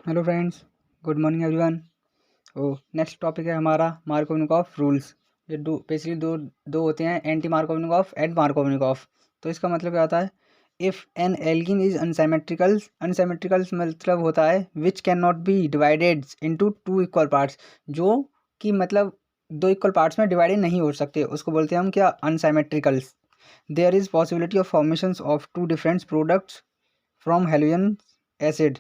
Hello friends, good morning everyone. Next topic है हमारा Markovnikov rules. ये बेसिकली दो होते हैं, एंटी मार्कोवनिकॉफ एंड मार्कोवनिकॉफ। तो इसका मतलब क्या होता है? इफ़ एन एल्कीन इज अनसिमेट्रिकल्स मतलब होता है which can not be divided into two equal parts, जो कि मतलब दो इक्वल पार्ट्स में डिवाइडेड नहीं हो सकते, उसको बोलते हैं हम क्या? Unsymmetricals. There is possibility of formation of two different products from halogen acid.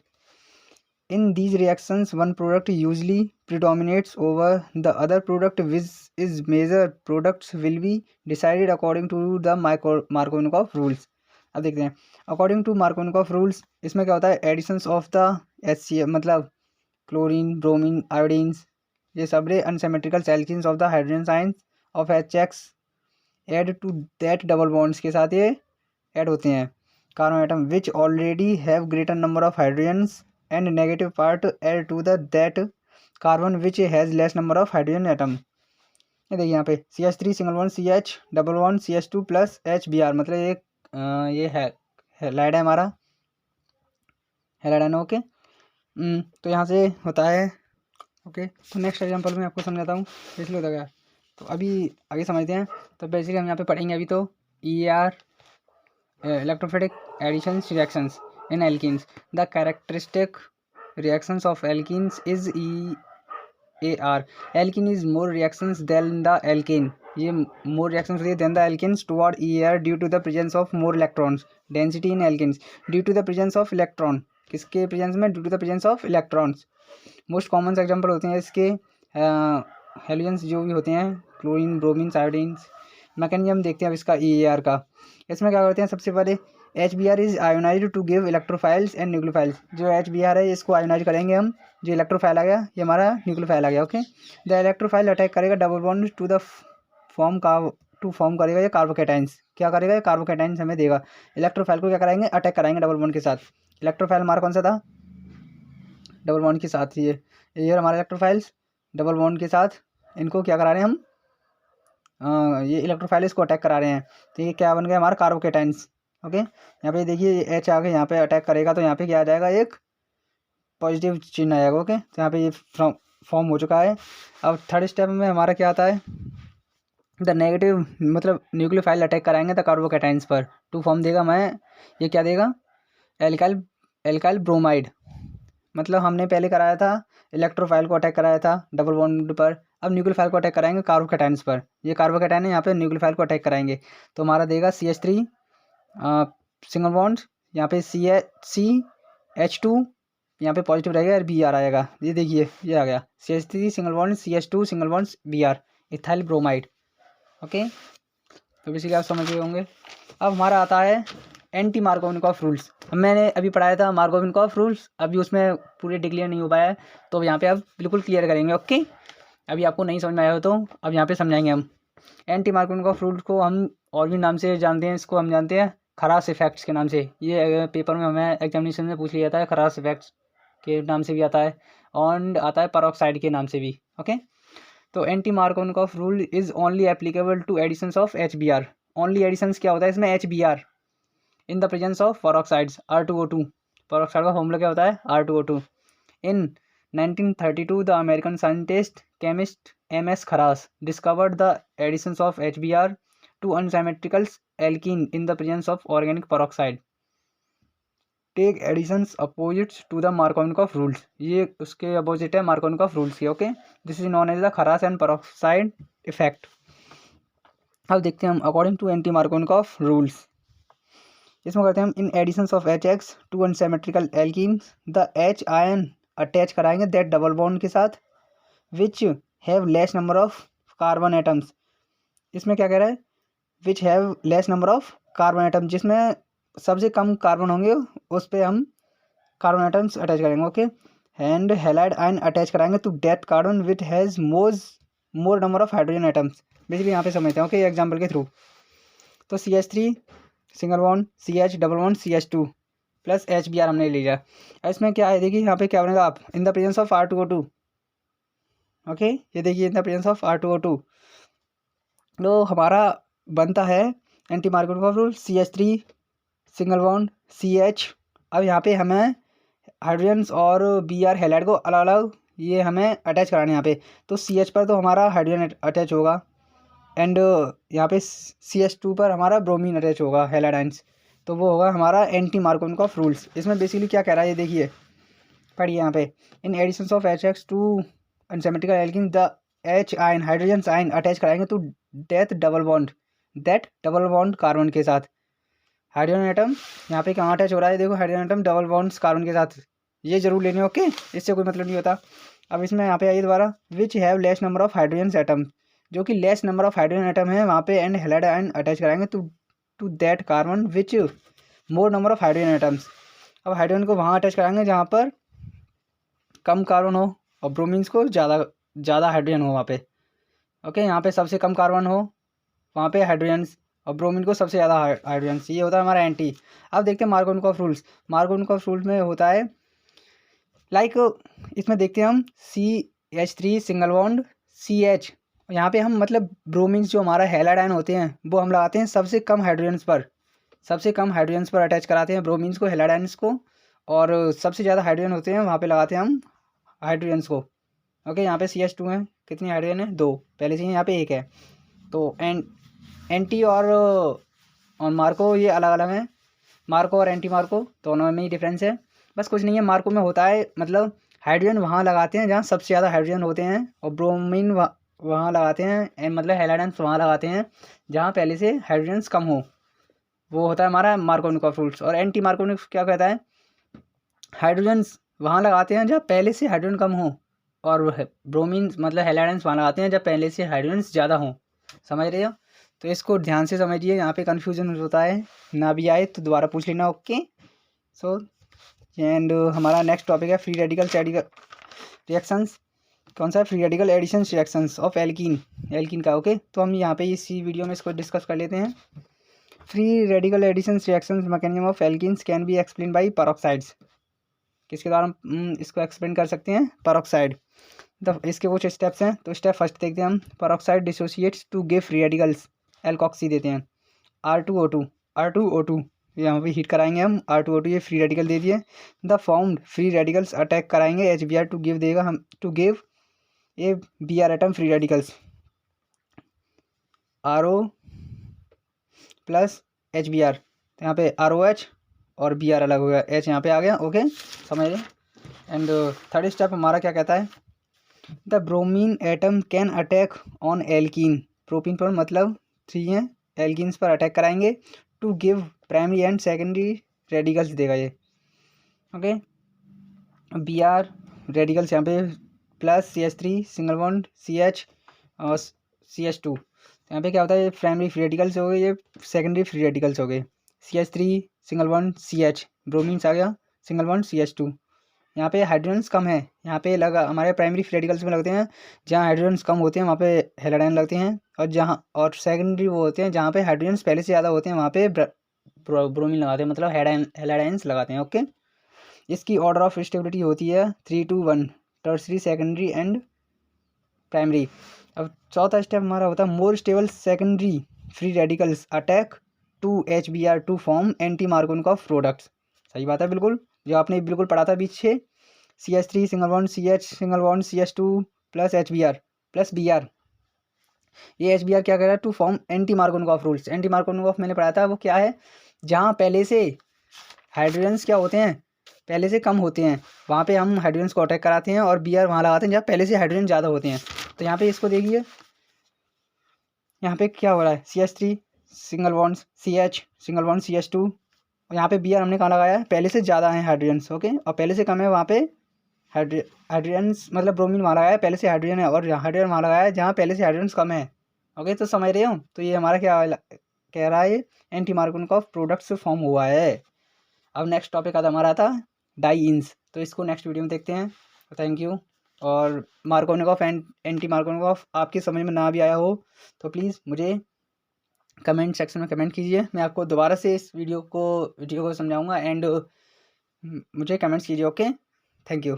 In these reactions, one product usually predominates over the other product, which is major products will be decided according to the Markovnikov rules. अब देखते हैं according to Markovnikov rules. इसमें क्या होता है? Additions of the HCl मतलब chlorine, bromine, iodines, ये सब unsymmetrical alkenes of the hydrogen science ऑफ HX add to that double bonds के साथ ये ऐड होते हैं carbon atom which already have greater number of hydrogens and negative part add to the that carbon which has less number of hydrogen atom. ये देखिए यहाँ पे CH3 single one CH double one CH2 plus HBr मतलब ये है halide है हमारा, halide है ना। ओके, तो यहाँ से होता है। ओके, तो नेक्स्ट एग्जांपल में आपको समझाता हूँ इसलिए होता गया। तो अभी आगे समझते हैं। तो बेसिकली हम यहाँ पे पढ़ेंगे अभी तो ER electrophoretic additions reactions in alkenes. The characteristic reactions of alkenes is EAR. Alkene is more reactions than the alkane. ये more reactions होती है than the alkenes toward EAR due to the presence of more electrons density in alkenes due to the presence of electron. किसके presence में? Due to the presence of electrons. Most common example होते हैं इसके halogens जो भी होते हैं, chlorine, bromine, आयोडीन्स। Mechanism देखते हैं अब इसका EAR का। इसमें क्या करते हैं? सबसे पहले HBr is ionize to give electrophiles and nucleophiles. जो HBr है इसको आयोनाइज करेंगे हम, जो इलेक्ट्रोफाइल आ गया ये हमारा न्यूक्लियोफाइल आ गया। ओके, द इलेक्ट्रोफाइल अटैक करेगा double bond to the form का टू फॉर्म करेगा ये कार्बोकेटाइंस। क्या करेगा? ये कार्बोकेटाइंस हमें देगा। इलेक्ट्रोफाइल को क्या कराएंगे? अटैक कराएंगे डबल बॉन्ड के साथ। इलेक्ट्रोफाइल हमारा कौन सा था? डबल बॉन्ड के साथ। ये हमारे इलेक्ट्रोफाइल्स डबल बॉन्ड के साथ इनको क्या करा रहे हैं हम? ये इलेक्ट्रोफाइल इसको अटैक करा रहे हैं। तो ये क्या बन गया? हमारा कार्बोकेटाइंस। ओके, यहाँ पे देखिए H आगे यहाँ पे अटैक करेगा तो यहाँ पे क्या आ जाएगा? एक पॉजिटिव चिन्ह आएगा। ओके, तो यहाँ पे ये फॉर्म हो चुका है। अब थर्ड स्टेप में हमारा क्या आता है? द नेगेटिव मतलब न्यूक्लियोफाइल अटैक कराएंगे द कार्बोकेटाइंस पर, टू फॉर्म देगा। मैं ये क्या देगा? Alkyl bromide. मतलब हमने पहले कराया था इलेक्ट्रोफाइल को अटैक कराया था डबल बॉन्ड पर, अब न्यूक्लियोफाइल को अटैक कराएंगे कार्बोकेटाइंस पर। ये कार्बोकेटाइन है, यहाँ पे न्यूक्लियोफाइल को अटैक कराएंगे तो हमारा देगा CH3 सिंगल बॉन्ड, यहाँ पे CH2 यहाँ पे पॉजिटिव रहेगा, Br आएगा। ये देखिए ये आ गया CH3 single bond CH2 single bond Br, ethyl bromide. Okay, तो बेसिकली आप समझ गए होंगे। अब हमारा आता है एंटी मार्कोवनिकॉफ रूल्स। मैंने अभी पढ़ाया था मार्कोवनिकॉफ रूल्स, अभी उसमें पूरे डिक्लेयर नहीं हो पाया है तो यहाँ पे अब बिल्कुल क्लियर करेंगे। ओके, अभी आपको नहीं समझ में आया हो तो अब यहाँ पे समझाएंगे हम। एंटी मार्कोवनिकॉफ रूल्स को हम और भी नाम से जानते हैं, इसको हम जानते हैं खरास इफेक्ट्स के नाम से। ये पेपर में हमें एग्जामिनेशन में पूछ लिया जाता है, खरास इफेक्ट्स के नाम से भी आता है और आता है परऑक्साइड के नाम से भी। ओके, तो anti Markovnikov rule is only applicable to additions of HBr। Only additions क्या होता है इसमें? HBr in the presence of peroxides R2O2। peroxide का फॉर्मूला क्या होता है? R2O2। In 1932 the American scientist chemist M.S. Kharas discovered the additions of HBr to unsymmetrical alkene in the presence of organic peroxide. Take additions opposites to the Markovnikov rules. ये उसके opposite है Markovnikov rules के। Okay, this is known as the Kharasch and peroxide effect. अब देखते हैं हम according to anti Markovnikov rules. इसमें करते हैं हम in additions of HX to unsymmetrical alkenes the H ion attach कराएंगे दैट डबल बॉन्ड के साथ which have less number of carbon atoms. इसमें क्या कह रहा है? विच have less number of carbon atom, जिसमें सबसे कम कार्बन होंगे उस पर हम कार्बन एटम्स अटैच करेंगे। Okay, and halide ion attach कराएंगे to that carbon which has more number of hydrogen atoms. Basically यहाँ पे समझते हैं। ओके, एग्जाम्पल के थ्रू। तो CH3 single bond CH double bond CH2 plus HBr हमने ले लिया। इसमें क्या है? देखिए यहाँ पे क्या बनेगा? आप इन the presence of R2O2। Okay, ये देखिए इन द प्रेजेंस ऑफ R2O2 तो हमारा बनता है anti Markovnikov rule CH3 single bond CH। अब यहाँ पे हमें हाइड्रोजन्स और बी आर हैलाइड को अलग अलग ये हमें अटैच कराना है यहाँ पे। तो सी एच पर तो हमारा हाइड्रोजन अटैच होगा एंड यहाँ पे सी एच टू पर हमारा ब्रोमीन अटैच होगा हैलाइड्स। तो वो होगा हमारा एंटी मार्कोवनिकॉफ रूल्स। इसमें बेसिकली क्या कह रहा है ये देखिए, पढ़िए यहाँ पे। In additions of H X to unsymmetrical alkene the H ion hydrogen ion attach कराएंगे to that double bond carbon के साथ। हाइड्रोजन एटम यहाँ पे कहाँ अटैच हो रहा है, देखो hydrogen atom double bonds carbon के साथ, ये जरूर लेने ओके, इससे कोई मतलब नहीं होता। अब इसमें यहाँ पे आइए दोबारा, which have less number of hydrogen atom, जो कि less number of hydrogen atom है वहाँ पे, एंड हैलाइड आयन अटैच कराएंगे to that carbon which more number of hydrogen atoms. अब हाइड्रोजन को वहाँ अटैच कराएंगे जहाँ पर कम कार्बन हो और ब्रोमीन्स को ज़्यादा हाइड्रोजन हो वहाँ पे। ओके, यहाँ पे सबसे कम कार्बन हो वहाँ पे हाइड्रोजन्स और ब्रोमीन को सबसे ज़्यादा हाइड्रोजन्स। ये होता है हमारा एंटी। अब देखते हैं मार्कोवनिकॉफ रूल्स। मार्कोवनिकॉफ रूल्स में होता है लाइक इसमें देखते हैं हम CH3 सिंगल बॉन्ड CH, यहाँ पे हम मतलब ब्रोमीन्स जो हमारा हैलाइड आयन होते हैं वो हम लगाते हैं सबसे कम हाइड्रोजन्स पर अटैच कराते हैं ब्रोमीन्स को, हैलाइड आयन्स को, और सबसे ज़्यादा हाइड्रोजन होते हैं वहाँ पे लगाते हैं हम हाइड्रोजन्स को। ओके, यहाँ पे CH2 है, कितनी हाइड्रोजन है, 2 पहले से ही, यहाँ पे 1 है। तो एंटी और मार्को ये अलग अलग हैं, मार्को और एंटी मार्को दोनों में ही डिफरेंस है, बस कुछ नहीं है। मार्को में होता है मतलब हाइड्रोजन वहाँ लगाते हैं जहाँ सबसे ज़्यादा हाइड्रोजन होते हैं, और ब्रोमीन वहाँ लगाते हैं, मतलब हैलाइड्स वहाँ लगाते हैं जहाँ पहले से हाइड्रोजन्स कम हो, वो होता है हमारा मार्कोवनिकॉफ रूल्स। और एंटी मार्कोवनिकॉफ क्या कहता है, हाइड्रोजन्स वहाँ लगाते हैं जहाँ पहले से हाइड्रोजन कम हो, और ब्रोमीन मतलब हैलाइड्स वहाँ लगाते हैं जब पहले से हाइड्रोजन्स ज़्यादा हों। समझ रहे हो? तो इसको ध्यान से समझिए, यहाँ पे कन्फ्यूजन होता है, ना भी आए तो दोबारा पूछ लेना। ओके, सो एंड हमारा नेक्स्ट टॉपिक है फ्री रेडिकल रिएक्शंस। कौन सा है? Free radical addition reactions of alkene का। ओके, तो हम यहाँ पे इसी वीडियो में इसको डिस्कस कर लेते हैं। Free radical addition reactions mechanism of alkenes can be explain by peroxides. किसके द्वारा हम इसको एक्सप्लेन कर सकते हैं? पेरोक्साइड। तो इसके कुछ स्टेप्स हैं, तो स्टेप फर्स्ट देखते हैं हम। Peroxide dissociates to give free radicals, alkoxy देते हैं, R2O2 यहाँ पे हीट कराएंगे हम, R2O2 ये फ्री रेडिकल दे दिए। The formed free radicals attack कराएंगे HBr टू गिव देगा हम, to give a Br atom free radicals, RO plus HBr। तो यहाँ पे ROH और Br अलग हो गया, H यहाँ पे आ गया। ओके, समझ रहे? एंड थर्ड स्टेप हमारा क्या कहता है, the bromine atom can attack on alkene. Propene पर मतलब 3 हैं, एल्कीन्स पर अटैक कराएंगे to give primary and secondary radicals देगा ये। ओके, Br रेडिकल्स यहाँ पे plus CH3 single bond CH और CH2। यहाँ पे क्या होता है, ये प्राइमरी फ्री रेडिकल्स हो गए, ये सेकेंडरी फ्री रेडिकल्स हो गए। CH3 सिंगल बॉन्ड CH, ब्रोमीन्स आ गया, सिंगल बॉन्ड CH2। यहाँ पे हाइड्रोजन्स कम है, यहाँ पे लगा हमारे प्राइमरी फ्री रेडिकल्स में लगते हैं जहाँ हाइड्रोजन्स कम होते हैं वहाँ पे हैलाइड आयन लगते हैं, और सेकेंडरी वो होते हैं जहाँ पे हाइड्रोजन्स पहले से ज़्यादा होते हैं वहाँ पे ब्रोमीन लगाते हैं, मतलब हैलाइड आयन्स लगाते हैं। ओके, इसकी ऑर्डर ऑफ स्टेबिलिटी होती है 3 to 1, tertiary, secondary and primary. अब चौथा स्टेप हमारा होता है more stable secondary free radicals attack to HBr to form anti Markovnikov products. सही बात है, बिल्कुल जो आपने बिल्कुल पढ़ा था पीछे, CH3 single bond CH single bond CH2 plus HBr plus Br। ये HBr क्या कर रहा है, to form anti Markovnikov rules. Anti Markovnikov मैंने पढ़ा था, वो क्या है, जहाँ पहले से हाइड्रोजन्स क्या होते हैं, पहले से कम होते हैं, वहाँ पे हम हाइड्रोजन्स को अटैक कराते हैं, और Br वहाँ लगाते हैं जहाँ पहले से हाइड्रोजन ज़्यादा होते हैं। तो यहाँ पे इसको देखिए, यहाँ पे क्या हो रहा है, CH3 single bond CH single bond CH2, और यहाँ पे Br हमने कहाँ लगाया है, पहले से ज़्यादा है हाइड्रोजन्स। ओके, और पहले से कम है वहाँ पे हाइड्रोजन्स, मतलब ब्रोमीन वहाँ लगाया है पहले से हाइड्रोजन है, और हाइड्रोजन वहाँ लगाया है जहाँ पहले से हाइड्रोजन्स कम है। ओके, तो समझ रहे हो? तो ये हमारा क्या कह रहा है, एंटी मार्कोवनिकॉफ प्रोडक्ट्स फॉर्म हुआ है। अब नेक्स्ट टॉपिक आता हमारा था डाइइंस, तो इसको नेक्स्ट वीडियो में देखते हैं। Thank you. और मार्कोवनिकॉफ एंड एंटी मार्कोवनिकॉफ आपकी समझ में ना भी आया हो तो प्लीज़ मुझे कमेंट सेक्शन में कमेंट कीजिए, मैं आपको दोबारा से इस वीडियो को समझाऊंगा, एंड मुझे कमेंट्स कीजिए। Okay, thank you.